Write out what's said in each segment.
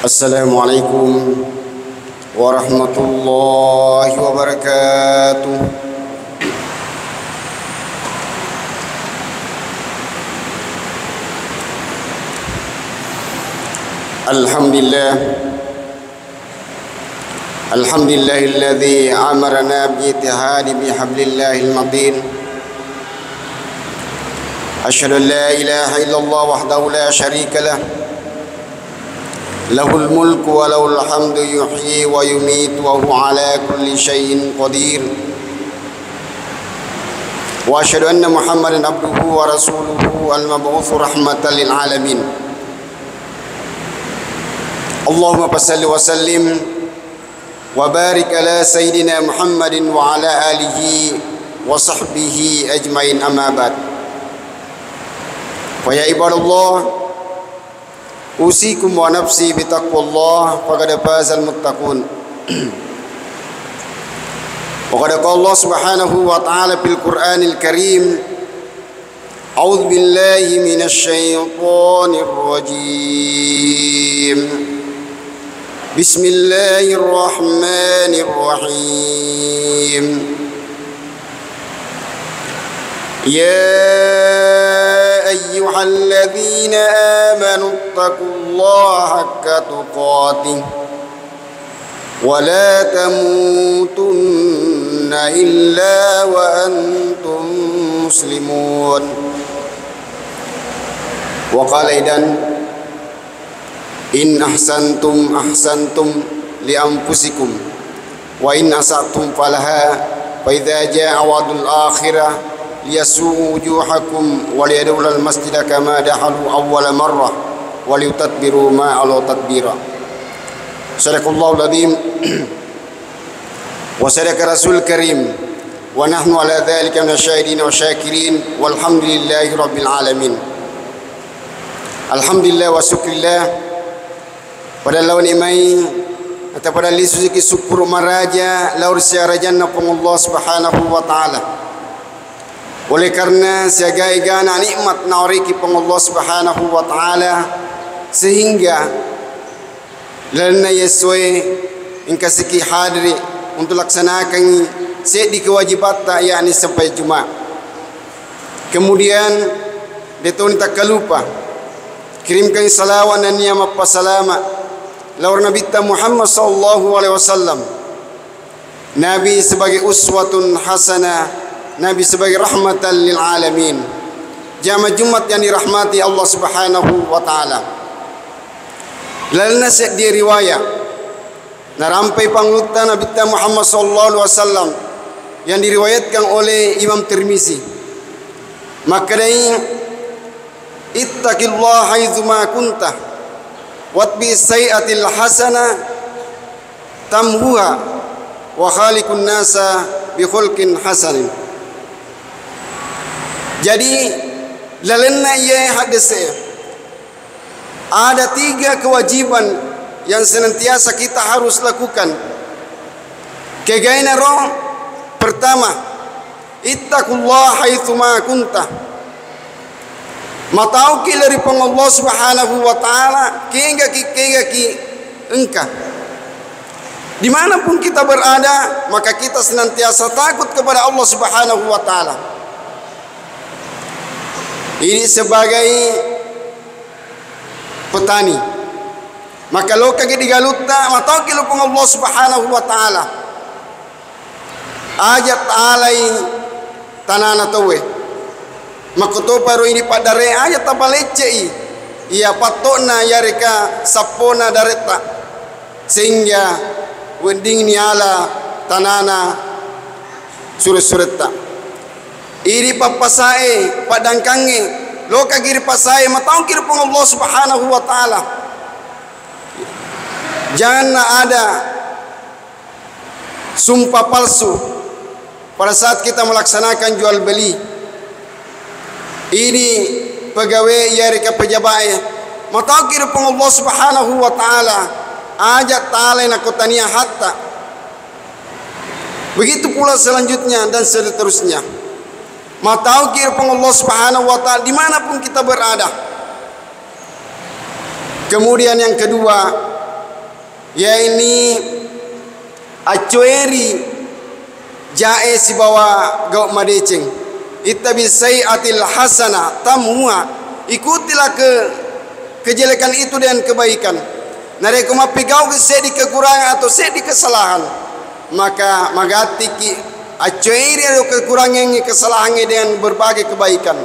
Assalamualaikum warahmatullahi wabarakatuh. Alhamdulillahilladzi amarna bi'tihadi bihablillahil matin. Asyhadu an la ilaha illallah wahdahu la syarika lah. Lahul mulku wa lahul hamdu yuhyi wa yumitu wa huwa ala kulli syai'in qadir. Wa asyhadu anna Muhammadan abduhu wa rasuluhu al-mab'utsu rahmatan lil alamin. Allahumma salli wa sallim wa barik ala sayyidina Muhammadin wa ala alihi wa sahbihi ajmain, amma ba'd. Fa ya ibadallah, usikum wa nafsi bitaqwallah faqad fazal muttaqun. Wa qad qala Allah subhanahu wa ta'ala fil Qur'anil Karim, a'udzu billahi minasy syaithanir rajim. Bismillahirrahmanirrahim. يا أيها الذين آمنوا اتقوا الله حق تقاته ولا تموتن إلا وأنتم مسلمون. وقال أيضا إن أحسنتم أحسنتم لأنفسكم وإن أسأتم فلها فإذا جاء وعد الآخرة liyasuu wujuhakum wa liyadkhulul masjida kama dakhalu awwala marrah wa liyutadbiru ma ala tadbira. Sadaqallahul azim wa sadaqa rasul karim wa nahnu ala dzalika minasyahidin wa syakirin walhamdulillahi rabbil alamin. Alhamdulillah wa syukrillah pada lawan imai atau pada lisu syukur maraja laur syarajanna Allah subhanahu wa ta'ala. Oleh karena siaga-igana nikmat nauriki pang Allah subhanahu wa ta'ala sehingga lana yeswe ingkasiki hadri untuk laksanakan sedi kewajibata yakni sampai Jumat. Kemudian detoni tak lupa kirimkan salawat dan ni'mat salama laur Nabi Muhammad sallallahu alaihi wasallam, Nabi sebagai uswatun hasanah, Nabi sebagai rahmatan lil alamin, jamaah Jumat yang dirahmati Allah subhanahu wa ta'ala. Lalu nasihat dia riwayat narampai panglutan Nabi Muhammad sallallahu alaihi wasallam yang diriwayatkan oleh Imam Tirmizi. Maka dari ittaqillah haitsuma kunta watbi sayyatil hasana tamhuha wa khaliqun nasa bi khulqin hasanin. Jadi lalena ia hadis ada 3 kewajiban yang senantiasa kita harus lakukan. Kegaina roh pertama, ittaqullah haitsuma kunta. Matauki dari Allah subhanahu wa ta'ala kengga engka. Dimanapun kita berada, maka kita senantiasa takut kepada Allah subhanahu wa ta'ala. Ini sebagai petani, maka lo kaki digalutta matau kilo pun Allah subhanahu wa ta'ala ajat alai tanana towe makoto paru ini padare ajat apa lecei ia patona yareka sapona dareta sehingga wending niala tanana suret-sureta iri papasae padangkange lo kagiri pasae matau kira pun Allah subhanahu wa ta'ala. Jangan ada sumpah palsu pada saat kita melaksanakan jual beli. Ini pegawai yarika pejabat matau kira pun Allah subhanahu wa ta'ala ajat ta'ala nakutania hatta. Begitu pula selanjutnya dan seterusnya. Mataukir pun Allah subhanahu wa ta'ala dimanapun kita berada. Kemudian yang kedua, ya ini acueri jae si bawa gau madeceng ittabi sayiatil hasana tamua, ikutilah kejelekan itu dengan kebaikan. Nare kuma pigau ke sedi kekurangan atau sedi kesalahan, maka magati ki acueri atau kekurangan kesalahan dengan berbagai kebaikan.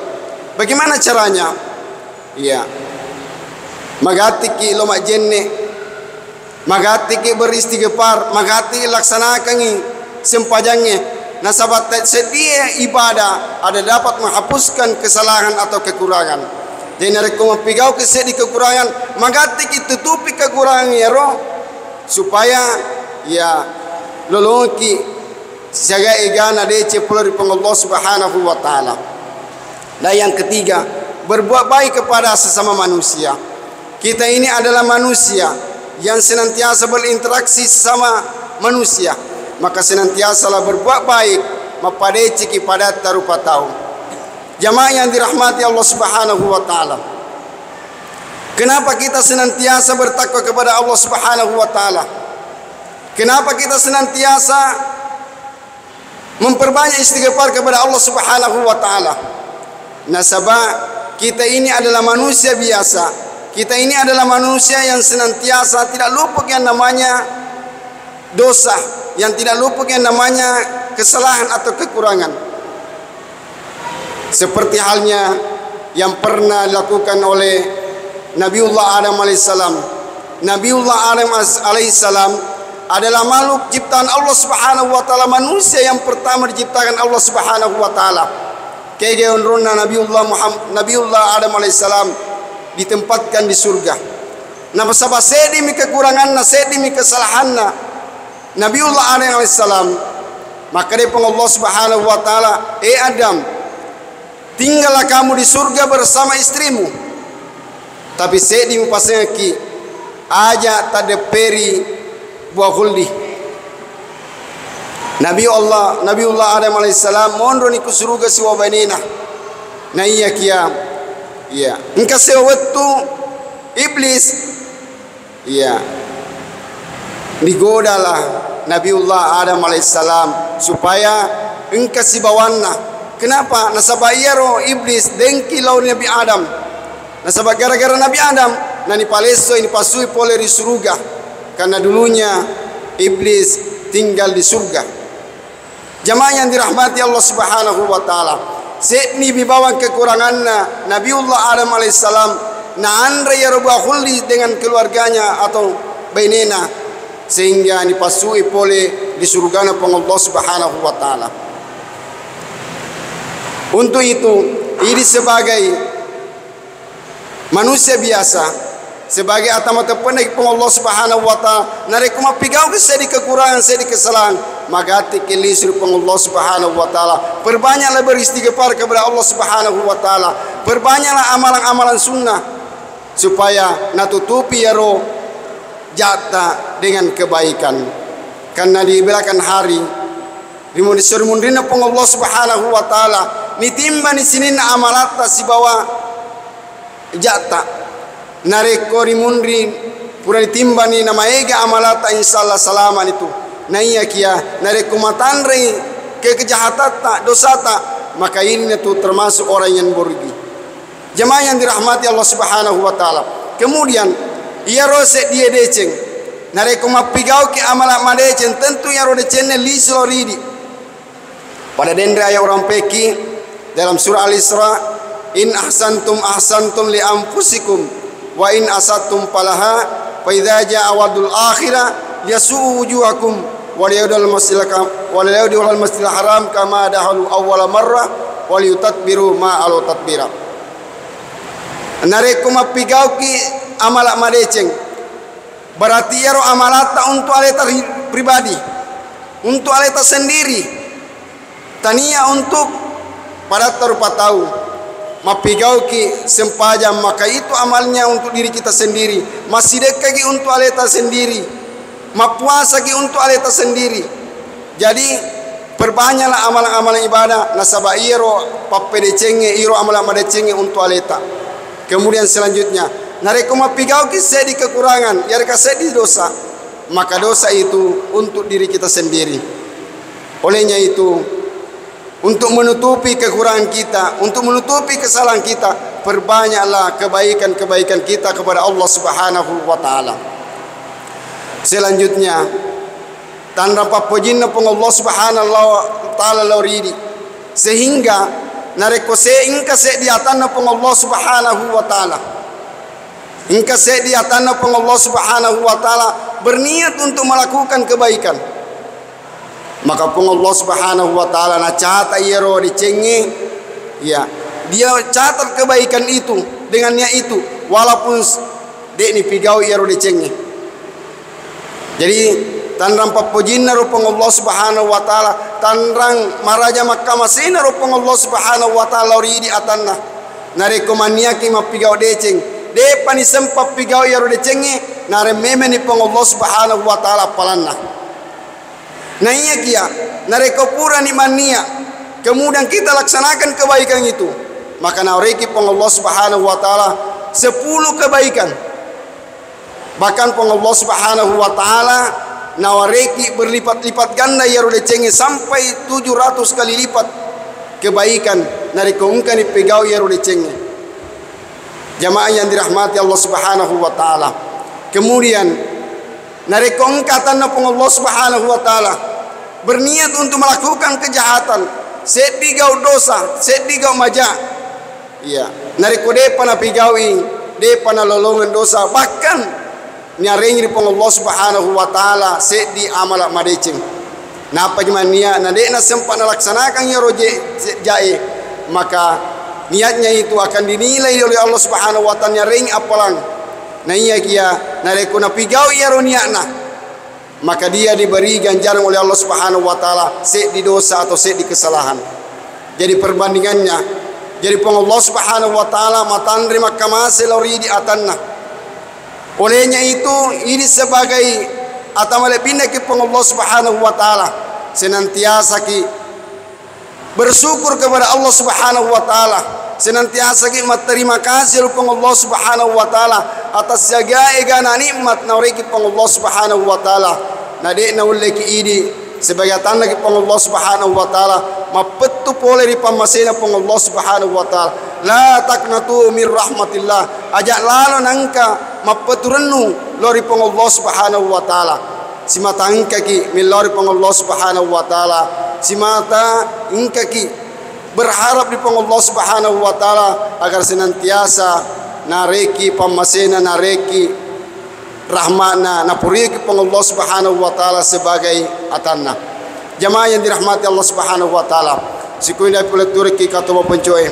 Bagaimana caranya? Iya, magati ki lomak jenne, magati ki beristighfar, magati laksanakan sempajangnya. Nah sahabat, sedia ibadah ada dapat menghapuskan kesalahan atau kekurangan. Jadi narek ko mapigau ke sedi kekurangan, magati ki tutupi kekurangan ya roh, supaya ya loloki siaga egana dece pelari Allah Subhanahu wa taala. Dan yang ketiga, berbuat baik kepada sesama manusia. Kita ini adalah manusia yang senantiasa berinteraksi sesama manusia, maka senantiasalah berbuat baik mapadeci kepada tarupa tahu. Jamaah yang dirahmati Allah Subhanahu wa taala. Kenapa kita senantiasa bertakwa kepada Allah Subhanahu wa taala? Kenapa kita senantiasa memperbanyak istighfar kepada Allah Subhanahu wa taala? Nasabah kita ini adalah manusia biasa. Kita ini adalah manusia yang senantiasa tidak luput yang namanya dosa, yang tidak luput yang namanya kesalahan atau kekurangan. Seperti halnya yang pernah dilakukan oleh Nabiullah Adam alaihissalam. Nabiullah Adam alaihissalam adalah makhluk ciptaan Allah Subhanahu wa taala, manusia yang pertama diciptakan Allah Subhanahu wa taala. Kegeon rona Nabiullah Adam alaihissalam ditempatkan di surga. Nah pasaba sedi mi kekuranganna, sedi mi kesalahanna Nabiullah Adam alaihissalam, maka dia Allah Subhanahu wa taala, Adam, tinggallah kamu di surga bersama istrimu. Tapi sedi mu pasengki aja tadeperi buah khuldi. Nabiullah Adam alaihissalam mondro ni kusuruga si wabanina. Na iya kia, iya. Engka sewettu iblis, iya. Digodalah Nabiullah Adam alaihissalam supaya engka si bawanna. Kenapa? Nasabah iyaro iblis dengki lawan Nabi Adam. Nasabah gara-gara Nabi Adam nani paleso ini pasui pole di surga, karena dulunya iblis tinggal di surga. Jamaah yang dirahmati Allah Subhanahu wa taala, setni bibawan kekuranganna Nabiullah Adam alaihissalam na andre ya roba khuldi dengan keluarganya atau bainena, sehingga dipasui pole di surgana Allah Subhanahu wa taala. Untuk itu, ini sebagai manusia biasa, sebagai atama terpendek Allah Subhanahu wa taala, narek mapigau ke sedi kekurangan, sedi kesalahan, magati ke lisir Allah Subhanahu wa taala. Perbanyaklah beristighfar kepada Allah Subhanahu wa taala. Perbanyaklah amalan-amalan sunnah supaya natutupi ya roh jata dengan kebaikan. Karena di belakang hari dimudisur mundrina Allah Subhanahu wa taala nitimba ni sinina amalata si bawa jata nareko rimundri pura nitimba ni nama ega amalata insyaallah salaman itu na iya kia nareko matandre ke kejahatata dosata, maka ini itu termasuk orang yang merugi. Jemaah yang dirahmati Allah Subhanahu wa taala. Kemudian ia rose dia deceng nareko mapigau ke amalat madeceng, tentu ya ro decenne lislo ridi pada dendra ayat orang peki dalam surah Al-Isra, in ahsantum ahsantum li anfusikum wa in asatum falaha fa idza jaa wadul akhirah yasuu wujuhakum wa liyadul masjidil haram kama dahalu awwala marrah wa liyutatbiru ma alu tatbira. Nareku mapigau ki amalak madeceng, berarti yaro amalata untuk aleta pribadi, untuk aleta sendiri, tania untuk pada tarupa tahu mapigau ki sempajam, maka itu amalnya untuk diri kita sendiri, masih dekat ki untuk aleta sendiri, mapuasa ki untuk aleta sendiri. Jadi perbanyaklah amalan-amalan ibadah nasabah iro papedecenge iro amalan madecenge untuk aleta. Kemudian selanjutnya nareko mapigau ki sedi kekurangan, yareka sedi dosa, maka dosa itu untuk diri kita sendiri. Olehnya itu, untuk menutupi kekurangan kita, untuk menutupi kesalahan kita, perbanyaklah kebaikan-kebaikan kita kepada Allah Subhanahu wa taala. Selanjutnya, tanda papojinna pong Allah Subhanahu wa taala lauridi, sehingga nareko se ingka se di atanna pong Allah Subhanahu wa taala. Ingka se di atanna pong Allah Subhanahu wa taala berniat untuk melakukan kebaikan, maka pun Allah Subhanahu wa taala na catat iero dicenge, ya dia catat kebaikan itu dengannya itu, walaupun dek ni pigau iero dicenge. Jadi tanrang papojinna rupang Allah Subhanahu wa taala, tanrang maraja Makkah masina rupang Allah Subhanahu wa taala ridi atanna narekomania ki mapigau deceng de pani sempat pigau iero decenge nare memeni pang Allah Subhanahu wa taala palanna. Nah iya kia, nareko pura ni mania, kemudian kita laksanakan kebaikan itu, maka nareki pang Allah Subhanahu wa taala 10 kebaikan. Bahkan pang Allah Subhanahu wa taala nawareki berlipat-lipat ganda ya rode cenge sampai 700 kali lipat kebaikan nareko ungkani pegau ya rode cenge. Jamaah yang dirahmati Allah Subhanahu wa taala. Kemudian nareko ungkatan pang Allah Subhanahu wa taala berniat untuk melakukan kejahatan, sedigau dosa, sedigau maja. Iya, nareko de pana pigawi, de pana lolongan dosa, bahkan nyarengi di Allah Subhanahu wa taala sedi amal madecing. Napa jemania na de na sempat laksanakan ya roje jae, maka niatnya itu akan dinilai oleh Allah Subhanahu wa taala nyarengi apalang. Nah iya kia nareko na pigau ya roniana, maka dia diberi ganjaran oleh Allah Subhanahu wa taala sed di dosa atau sed di kesalahan. Jadi perbandingannya, jadi pun Allah Subhanahu wa taala matandri makamase lauri di atanna. Olehnya itu ini sebagai atamale pindah ke pun Allah Subhanahu wa taala senantiasa ki bersyukur kepada Allah Subhanahu wa taala, senantiasa ki terima kasih pun Allah Subhanahu wa taala atas segala egana nikmat naureki pun Allah Subhanahu wa taala. Nade na uleki idi sebagai tanda ki pun Allah Subhanahu wa taala mapettu pole di pamasena pun Allah Subhanahu wa taala. La taqnatu min rahmatillah, ajak lalu nangka mapettu renu lori pun Allah Subhanahu wa taala. Simata angka ki min lori pun Allah Subhanahu wa taala, simata ingka ki berharap di pun Allah Subhanahu wa taala agar senantiasa nareki pamasena nareki rahmana napuriki pun Allah Subhanahu wa taala sebagai atanna. Jamaah yang dirahmati Allah Subhanahu wa taala, sikuinda puleturiki katoba pencoe,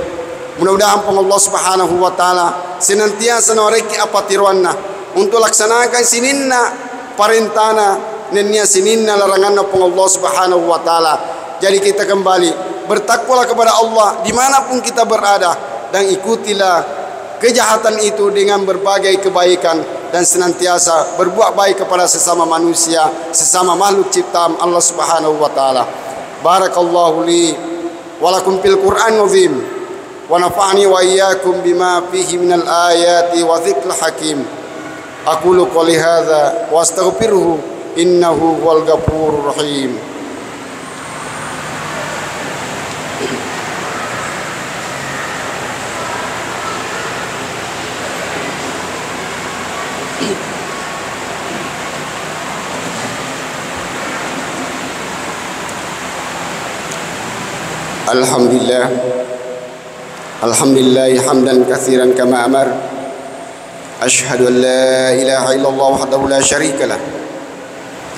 mudah-mudahan pun Allah Subhanahu wa taala senantiasa nareki apa tiruanna untuk laksanakan sininna parentana nenia sininna laranganna pun Allah Subhanahu wa taala. Jadi kita kembali bertakwalah kepada Allah dimanapun kita berada, dan ikutilah kejahatan itu dengan berbagai kebaikan, dan senantiasa berbuat baik kepada sesama manusia, sesama makhluk ciptaan Allah Subhanahu wa taala. Barakallahu li wa lakum fil Qur'an azim wa nafa'ani wa iyyakum bima fihi minal ayati wa dzikril hakim. Aqulu qouli hadza wa astaghfiruhu innahu huwal ghafurur rahim. Alhamdulillah, alhamdulillah hamdan katsiran kama amar. Asyhadu an la ilaha illallah wahdahu la syarika lah,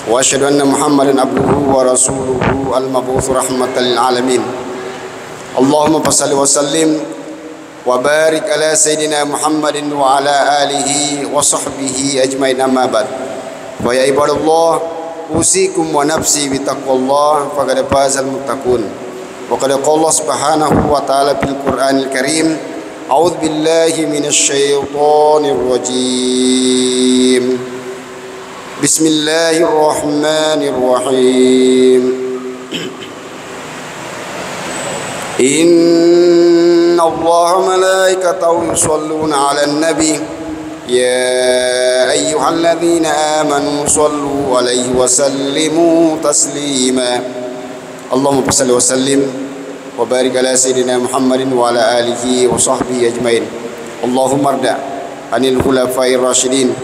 wa asyhadu anna Muhammadan abduhu wa rasuluhu al-mab'uts rahmatan lil alamin. Allahumma shalli wa sallim wa barik ala sayidina Muhammadin wa ala alihi wa sahbihi ajmain, amma ba'd. Wa ya ibadallah, usikum wa nafsi bi taqwallah faqad fazal muttaqun. وقد قال الله سبحانه وتعالى في القرآن الكريم أعوذ بالله من الشيطان الرجيم بسم الله الرحمن الرحيم إن الله ملائكته يصلون على النبي يا أيها أيها الذين آمنوا صلوا عليه وسلموا تسليما اللهم صل وسلم وبارك على سيدنا محمد وعلى آله وصحبه أجمعين اللهم ارض عن الخلفاء الراشدين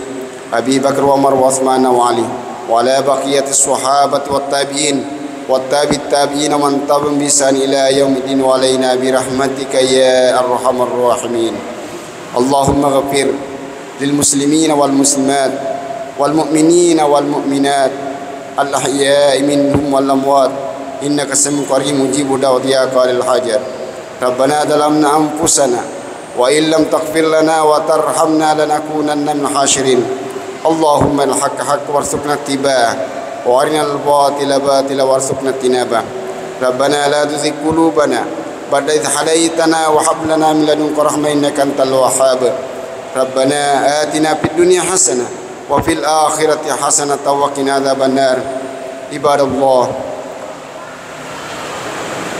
أبي بكر وعمر وعثمان وعلي وعلى بقية الصحابة والتابعين التابعين ومن تبعهم بإحسان إلى يوم الدين وعلينا برحمتك يا أرحم الراحمين اللهم اغفر للمسلمين والمسلمات والمؤمنين والمؤمنات الأحياء منهم والأموات إنك سميع قريب مجيب دعوة يا قاضي الحاجات ربنا ظلمنا أنفسنا وإن لم تغفر لنا وترحمنا لنكونن من الحاشرين اللهم الحق حق وارزقنا اتباعه وارنا الباطل باطلا وارزقنا اجتنابه ربنا لا تزغ قلوبنا بعد إذ هديتنا وهب لنا من لدنك رحمة إنك أنت الوهاب ربنا آتنا في الدنيا حسنة وفي الآخرة حسنة وقنا عذاب النار عباد الله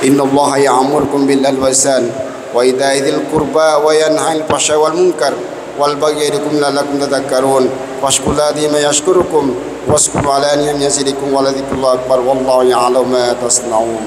إن الله يأمركم بالعدل والإحسان وإيتاء ذي القربى وينهى عن الفحشاء والمنكر والبغي يعظكم لعلكم تذكرون فاشكروا الله دائما يشكركم واشكروا على نعمه يزدكم ولذكر الله أكبر والله يعلم ما تصنعون.